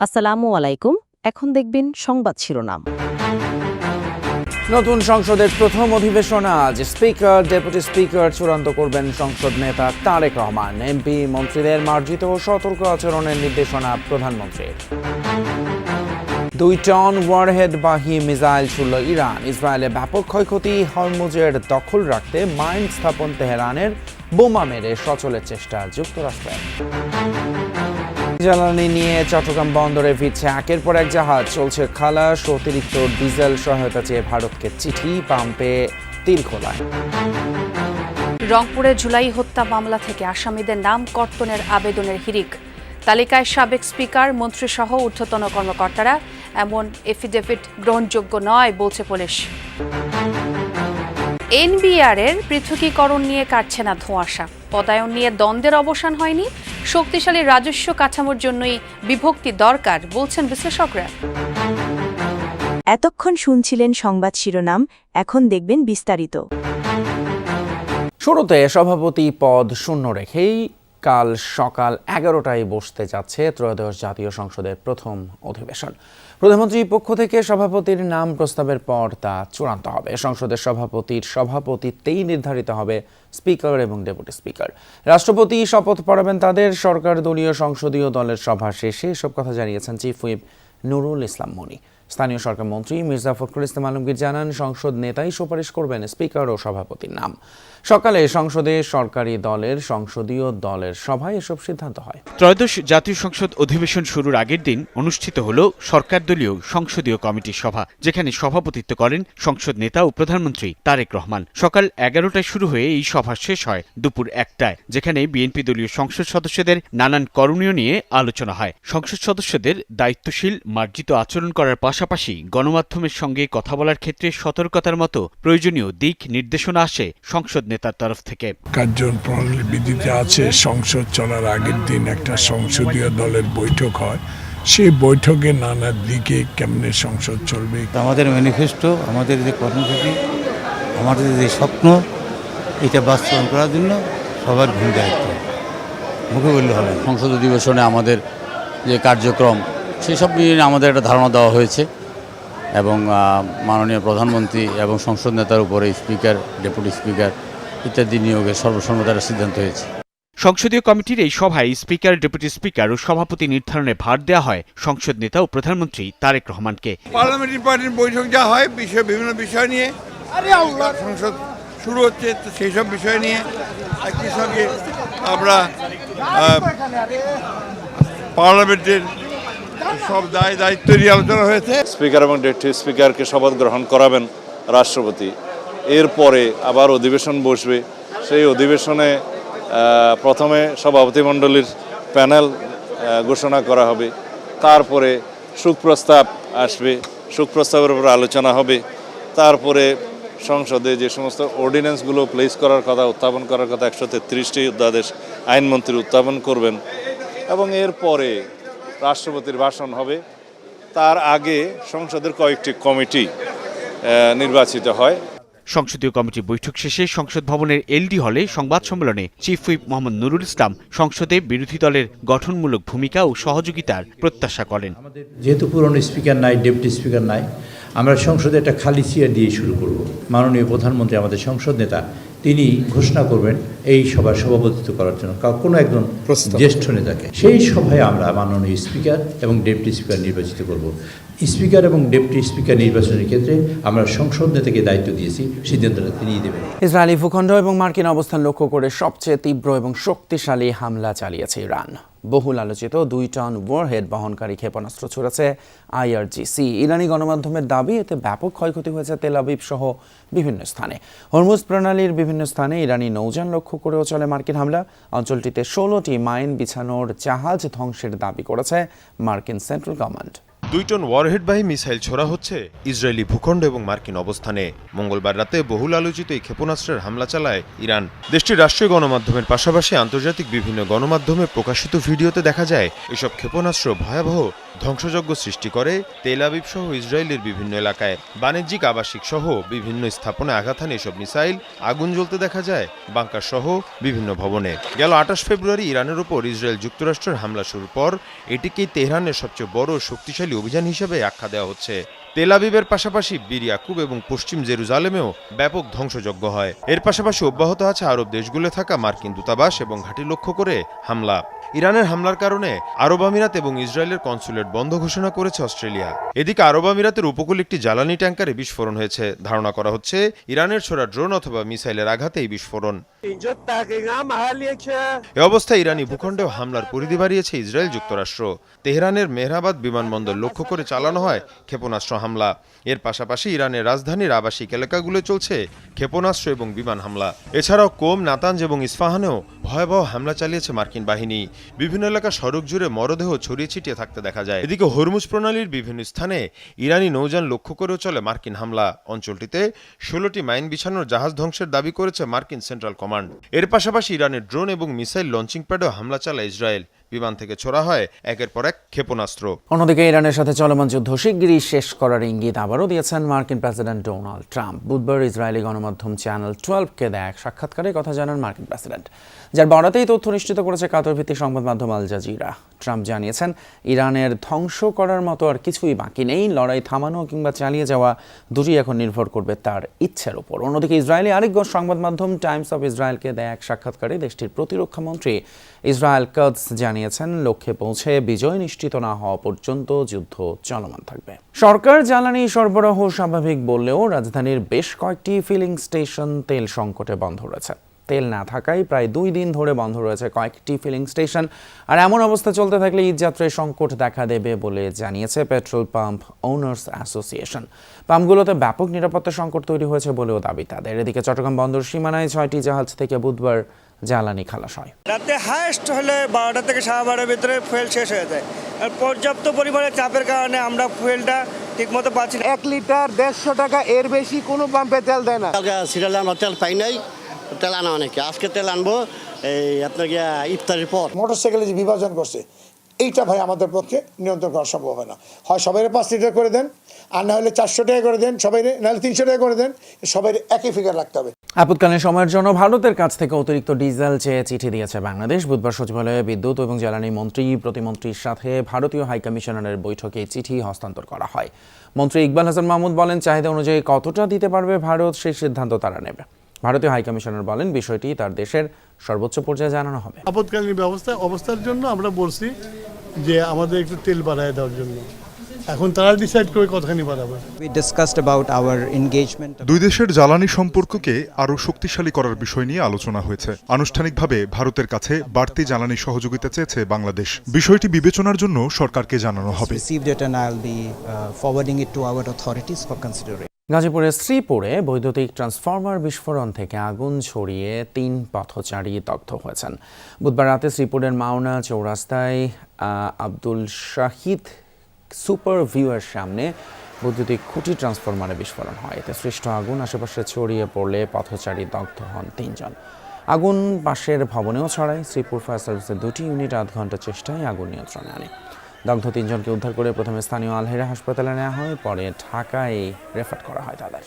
আসসালামু আলাইকুম। এখন দেখবেন সংবাদ শিরোনাম। নতুন সংসদের প্রথম অধিবেশন আজ। স্পিকার, ডেপুটি স্পিকার চূড়ান্ত করবেন সংসদ নেতা তারেক রহমান। এমপি মন্ত্রীদের মার্জিত ও সতর্ক আচরণের নির্দেশনা প্রধানমন্ত্রীর। 2 টন ওয়ারহেডবাহী মিসাইল ছুড়ল ইরান। ইসরায়েলে ব্যাপক ক্ষয়ক্ষতি। হরমুজের দখল রাখতে মাইন স্থাপন তেহরানের। বোমা মেরে সচলের চেষ্টা যুক্তরাষ্ট্রের। জ্বালানি নিয়ে চট্টগ্রাম বন্দরে ফিরছে একের পর এক জাহাজ। চলছে খালাস। অতিরিক্ত ডিজেল সহায়তা চেয়ে ভারতকে চিঠি। পাম্পে তীর খোলায়। রংপুরে জুলাই হত্যা মামলা থেকে আসামিদের নাম কর্তনের আবেদনের হিড়িক। তালিকায় সাবেক স্পিকার, মন্ত্রীসহ ঊর্ধ্বতন কর্মকর্তারা। এমন এফিডেভিট গ্রহণযোগ্য নয় বলছে পুলিশ। এনবিআর-এর পৃথকীকরণ নিয়ে কাটছে না ধোঁয়াশা। পদায়ন নিয়ে দ্বন্দ্বের অবসান হয়নি। শক্তিশালী রাজস্ব কাঠামোর জন্যই বিভক্তি দরকার বলছেন বিশ্লেষকরা। এতক্ষণ শুনছিলেন সংবাদ শিরোনাম, এখন দেখবেন বিস্তারিত। শুরুতে সভাপতি পদ শূন্য রেখেই কাল সকাল 11টায় বসতে যাচ্ছে ত্রয়োদশ জাতীয় সংসদের প্রথম অধিবেশন। প্রধানমন্ত্রীর পক্ষ থেকে সভাপতির নাম প্রস্তাবের পর তা চূড়ান্ত হবে। সংসদের সভাপতির সভাপতিত্বেই নির্ধারিত হবে স্পিকার এবং ডেপুটি স্পিকার। রাষ্ট্রপতি শপথ পড়াবেন তাদের। সরকার দলীয় সংসদীয় দলের সভা শেষে এসব কথা জানিয়েছেন চিফ হুইপ নুরুল ইসলাম মনি। স্থানীয় সরকার মন্ত্রী মির্জা ফখরুল ইসলাম আলমগীর জানান, সংসদ নেতাই সুপারিশ করবেন স্পিকার ও সভাপতির নাম। সকালে সংসদে সরকারি দলের সংসদীয় দলের সভায় এসব সিদ্ধান্ত হয়। ত্রয়োদশ জাতীয় সংসদ অধিবেশন শুরুর আগের দিন অনুষ্ঠিত হল সরকার দলীয় সংসদীয় কমিটির সভা, যেখানে সভাপতিত্ব করেন সংসদ নেতা ও প্রধানমন্ত্রী তারেক রহমান। সকাল 11টায় শুরু হয়ে এই সভা শেষ হয় দুপুর 1টায়, যেখানে বিএনপি দলীয় সংসদ সদস্যদের নানান করণীয় নিয়ে আলোচনা হয়। সংসদ সদস্যদের দায়িত্বশীল মার্জিত আচরণ করার পাশাপাশি গণমাধ্যমের সঙ্গে কথা বলার ক্ষেত্রে সতর্কতার মতো প্রয়োজনীয় দিক নির্দেশনা আসে সংসদ নেতার তরফ থেকে। কার্যপ্রণালী বিধিতে আছে, সংসদ চলার আগের দিন একটা সংসদীয় দলের বৈঠক হয়। সেই বৈঠকে নানা দিকে কেমনে সংসদ চলবে, আমাদের ম্যানিফেস্টো, আমাদের যে কর্মসূচি, আমাদের যে স্বপ্ন, এটা বাস্তবায়ন করার জন্য সবার ভূমিকা দায়িত্ব মুখে বললে হবে। সংসদ অধিবেশনে আমাদের যে কার্যক্রম সেসব নিয়ে আমাদের একটা ধারণা দেওয়া হয়েছে এবং মাননীয় প্রধানমন্ত্রী এবং সংসদ নেতার উপরে স্পিকার, ডেপুটি স্পিকার ইত্যাদি নিয়োগের সর্বসম্মতির সিদ্ধান্ত হয়েছে। সংসদীয় কমিটির এই সভায় স্পিকার, ডেপুটি স্পিকার ও সভাপতি নির্ধারণে ভার দেওয়া হয় সংসদ নেতা ও প্রধানমন্ত্রী তারেক রহমানকে। পার্লামেন্টারি পার্টির বৈঠক যা হয় বিভিন্ন বিষয় নিয়ে, সংসদ শুরু হচ্ছে সেই সব বিষয় নিয়ে একই সঙ্গে আমরা পার্লামেন্টের সব দায়িত্ব নিয়ে আলোচনা হয়েছে। স্পিকার এবং ডেপুটি স্পিকারকে শপথ গ্রহণ করাবেন রাষ্ট্রপতি। এরপরে আবার অধিবেশন বসবে। সেই অধিবেশনে প্রথমে সভাপতিমণ্ডলীর প্যানেল ঘোষণা করা হবে, তারপরে সুপ্রস্তাব আসবে, সুপ্রস্তাবের উপর আলোচনা হবে, তারপরে সংসদে যে সমস্ত অর্ডিন্যান্সগুলো প্লেস করার কথা, উত্থাপন করার কথা 133টি অধ্যাদেশ আইনমন্ত্রী উত্থাপন করবেন এবং এরপরে রাষ্ট্রপতির ভাষণ হবে। তার আগে সংসদের কয়েকটি কমিটি নির্বাচিত হয়। সংসদীয় কমিটি বৈঠক শেষে সংসদ ভবনের এলডি হলে সংবাদ সম্মেলনে চিফ হুইপ মোহাম্মদ নুরুল ইসলাম সংসদে বিরোধী দলের গঠনমূলক ভূমিকা ও সহযোগিতার প্রত্যাশা করেন। যেহেতু পুরনো স্পিকার নাই, ডেপুটি স্পিকার নাই, আমরা সংসদে একটা খালি চেয়ার দিয়ে শুরু করব। মাননীয় প্রধানমন্ত্রী, আমাদের সংসদ নেতা, তিনি ঘোষণা করবেন এই সভার সভাপতিত্ব করার জন্য কোনো একজন জ্যেষ্ঠ নেতাকে। সেই সভায় আমরা মাননীয় স্পিকার এবং ডেপুটি স্পিকার নির্বাচিত করব। স্পিকার এবং ডেপুটি স্পিকার নির্বাচনের ক্ষেত্রে আমরা সংসদ নেতাকে দায়িত্ব দিয়েছি, সিদ্ধান্তটা তিনিই দেবেন। ইসরায়েলি ভূখণ্ড এবং মার্কিন অবস্থান লক্ষ্য করে সবচেয়ে তীব্র এবং শক্তিশালী হামলা চালিয়েছে ইরান। বহুল আলোচিত 2 টন ওয়ারহেড বহনকারী ক্ষেপণাস্ত্র ছুড়েছে IRGC। ইরানি গণমাধ্যমের দাবি, এতে ব্যাপক ক্ষয়ক্ষতি হয়েছে তেল আবিব সহ বিভিন্ন স্থানে। হরমুজ প্রণালীর বিভিন্ন স্থানে ইরানি নৌযান লক্ষ্য করেও চলে মার্কিন হামলা। অঞ্চলটিতে 16টি মাইন বিছানোর জাহাজ ধ্বংসের দাবি করেছে মার্কিন সেন্ট্রাল কমান্ড। 2 টন ওয়ারহেডবাহী মিসাইল ছোড়া হচ্ছে ইসরায়েলি ভূখণ্ড এবং মার্কিন অবস্থানে। মঙ্গলবার রাতে বহুল আলোচিত এই ক্ষেপণাস্ত্রের হামলা চালায় ইরান। দেশটির রাষ্ট্রীয় গণমাধ্যমের পাশাপাশি আন্তর্জাতিক বিভিন্ন গণমাধ্যমে প্রকাশিত ভিডিওতে দেখা যায় এসব ক্ষেপণাস্ত্র ভয়াবহ ধ্বংসযজ্ঞ সৃষ্টি করে তেল আবিব সহ ইসরায়েলের বিভিন্ন এলাকায়। বাণিজ্যিক আবাসিক সহ বিভিন্ন স্থাপনায় আঘাত হানে এসব মিসাইল। আগুন জ্বলতে দেখা যায় বাংকার সহ বিভিন্ন ভবনে। গেল 28 ফেব্রুয়ারি ইরানের উপর ইসরায়েল যুক্তরাষ্ট্রের হামলা শুরুর পর এটিকেই তেহরানের সবচেয়ে বড় শক্তিশালী অভিযান হিসেবে আখ্যা দেওয়া হচ্ছে। তেল আবিবের পাশাপাশি বীর ইয়াকুব এবং পশ্চিম জেরুজালেমেও ব্যাপক ধ্বংসযজ্ঞ হয়। এর পাশাপাশি অব্যাহত আছে আরব দেশগুলো থাকা মার্কিন দূতাবাস এবং ঘাঁটি লক্ষ্য করে হামলা। ইরানের হামলার কারণে আরব আমিরাত এবং ইসরায়েলের কনসুলেট বন্ধ ঘোষণা করেছে অস্ট্রেলিয়া। এদিকে আরব আমিরাতের উপকূলে একটি জ্বালানি ট্যাঙ্কারে বিস্ফোরণ হয়েছে। ধারণা করা হচ্ছে ইরানের ছোড়া ড্রোন অথবা মিসাইলের আঘাতে এই বিস্ফোরণ। এ অবস্থায় ইরানি ভূখণ্ডেও হামলার পরিধি বাড়িয়েছে ইসরায়েল যুক্তরাষ্ট্র। তেহরানের মেহরাবাদ বিমানবন্দর লক্ষ্য করে চালানো হয় ক্ষেপণাস্ত্র হামলা। এর পাশাপাশি ইরানের রাজধানীর আবাসিক এলাকাগুলো চলছে ক্ষেপণাস্ত্র এবং বিমান হামলা। এছাড়াও কোম, নাতানজ এবং ইস্পাহানেও ভয়াবহ হামলা চালিয়েছে মার্কিন বাহিনী। বিভিন্ন এলাকা সড়ক জুড়ে মরদেহ ছড়িয়ে ছিটিয়ে থাকতে দেখা যায়। এদিকে হরমুজ প্রণালীর বিভিন্ন স্থানে ইরানি নৌযান লক্ষ্য করেও চলে মার্কিন হামলা। অঞ্চলটিতে 16টি মাইন বিছানোর জাহাজ ধ্বংসের দাবি করেছে মার্কিন সেন্ট্রাল কমান্ড। এর পাশাপাশি ইরানের ড্রোন এবং মিসাইল লঞ্চিং প্যাডেও হামলা চালায় ইসরায়েল। বিমান থেকে ছোড়া হয় একের পর এক ক্ষেপণাস্ত্র। অন্যদিকে ইরানের সাথে চলমান যুদ্ধ শিগগিরই শেষ করার ইঙ্গিত আবারও দিয়েছেন মার্কিন প্রেসিডেন্ট ডোনাল্ড ট্রাম্প। বুধবার ইসরায়েলি গণমাধ্যম চ্যানেল 12কে দেয়া এক সাক্ষাৎকারে কথা জানান মার্কিন প্রেসিডেন্ট, যার বরাতেই তথ্য নিশ্চিত করেছে কাতার ভিত্তিক সংবাদ মাধ্যম আল জাজিরা। ট্রাম্প জানিয়েছেন, ইরানের ধ্বংস করার মতো আর কিছুই বাকি নেই। লড়াই থামানো কিংবা চালিয়ে যাওয়া দুটি এখন নির্ভর করবে তার ইচ্ছের উপর। অন্যদিকে ইসরায়েলি আরেক সংবাদ মাধ্যম টাইমস অফ ইসরায়েলকে দেয়া এক সাক্ষাৎকারে দেশটির প্রতিরক্ষা মন্ত্রী ইসরায়েল কাটজ জানিয়েছেন, লক্ষ্যে পৌঁছে বিজয় নিশ্চিত না হওয়া পর্যন্ত যুদ্ধ চলমান থাকবে। সরকার জ্বালানি সরবরাহ স্বাভাবিক বললেও রাজধানীর বেশ কয়েকটি ফিলিং স্টেশন তেল সংকটে বন্ধ রয়েছে। তেল না থাকায় প্রায় 2 দিন ধরে বন্ধ রয়েছে কয়েকটি ফিলিং স্টেশন। আর এমন অবস্থা চলতে থাকলে ঈদযাত্রায় সংকট দেখা দেবে বলে জানিয়েছে পেট্রোল পাম্প ওনার্স অ্যাসোসিয়েশন। পাম্পগুলোতে ব্যাপক নিরাপত্তা সংকট তৈরি হয়েছে বলেও দাবি তাদের। এদিকে চট্টগ্রাম বন্দর সীমানায় 6টি জাহাজ থেকে বুধবার জ্বালানি খালাস হয়। রাতে হাইস্ট হলে 12টা থেকে 12:30 ভিতরে ফুয়েল শেষ হয়ে যায়। আর পর্যাপ্ত পরিমাণে চাপের কারণে আমরা ফুয়েলটা ঠিকমতো পাচ্ছি না। 1 লিটার 150 টাকা, এর বেশি কোনো পাম্পে তেল দেয় না। সিরিয়ালে আমরা তেল পাই নাই, তেল আনা অনেকে। আজকে তেল আনবো এই আপনার ইফতারের পর। মোটরসাইকেলে যে বিভাজন করছে, এইটা ভাই আমাদের পক্ষে নিয়ন্ত্রণ করা সম্ভব হয় না। হয় সবাই 5 লিটার করে দেন, আর না হলে 400 টাকা করে দেন, সবাই নাহলে 300 টাকা করে দেন। সবাই একই ফিগার রাখতে হবে। আপৎকালীন সময়ের জন্য ভারতের কাছ থেকে অতিরিক্ত ডিজেল চেয়ে চিঠি দিয়েছে বাংলাদেশ। বুধবার সচিবালয়ে বিদ্যুৎ এবং জ্বালানি মন্ত্রী, প্রতিমন্ত্রীর সাথে ভারতীয় হাইকমিশনারের বৈঠকে চিঠি হস্তান্তর করা হয়। মন্ত্রী ইকবাল হাসান মাহমুদ বলেন, চাহিদা অনুযায়ী কতটা দিতে পারবে ভারত সেই সিদ্ধান্ত তারা নেবে। ভারতীয় হাইকমিশনার বলেন, বিষয়টি তার দেশের সর্বোচ্চ পর্যায়ে জানানো হবে। আপৎকালীন অবস্থার জন্য আমরা বলছি যে আমাদের একটু তেল বাড়ায় দেওয়ার জন্য। এখন তারা ডিসাইড করে কতখানি বাড়াবে। দুই দেশের জ্বালানি সম্পর্ককে আরও শক্তিশালী করার বিষয় নিয়ে আলোচনা হয়েছে। আনুষ্ঠানিকভাবে ভারতের কাছে বাড়তি জ্বালানি সহযোগিতা চেয়েছে বাংলাদেশ। বিষয়টি বিবেচনার জন্য সরকারকে জানানো হবে। গাজীপুরের শ্রীপুরে বৈদ্যুতিক ট্রান্সফরমার বিস্ফোরণ থেকে আগুন ছড়িয়ে 3 পথচারী দগ্ধ হয়েছেন। বুধবার রাতে শ্রীপুরের মাওনা চৌরাস্তায় আব্দুল শাহিদ সুপার ভিউয়ের সামনে বৈদ্যুতিক খুঁটি ট্রান্সফরমারে বিস্ফোরণ হয়। এতে সৃষ্ট আগুন আশেপাশে ছড়িয়ে পড়লে পথচারী দগ্ধ হন 3 জন। আগুন পাশের ভবনেও ছড়ায়। শ্রীপুর ফায়ার সার্ভিসের 2টি ইউনিট 8 ঘন্টা চেষ্টায় আগুন নিয়ন্ত্রণে আনে। দগ্ধ 3 জনকে উদ্ধার করে প্রথমে স্থানীয় আলহেরা হাসপাতালে নেওয়া হয়, পরে ঢাকায় রেফার করা হয় তাদের।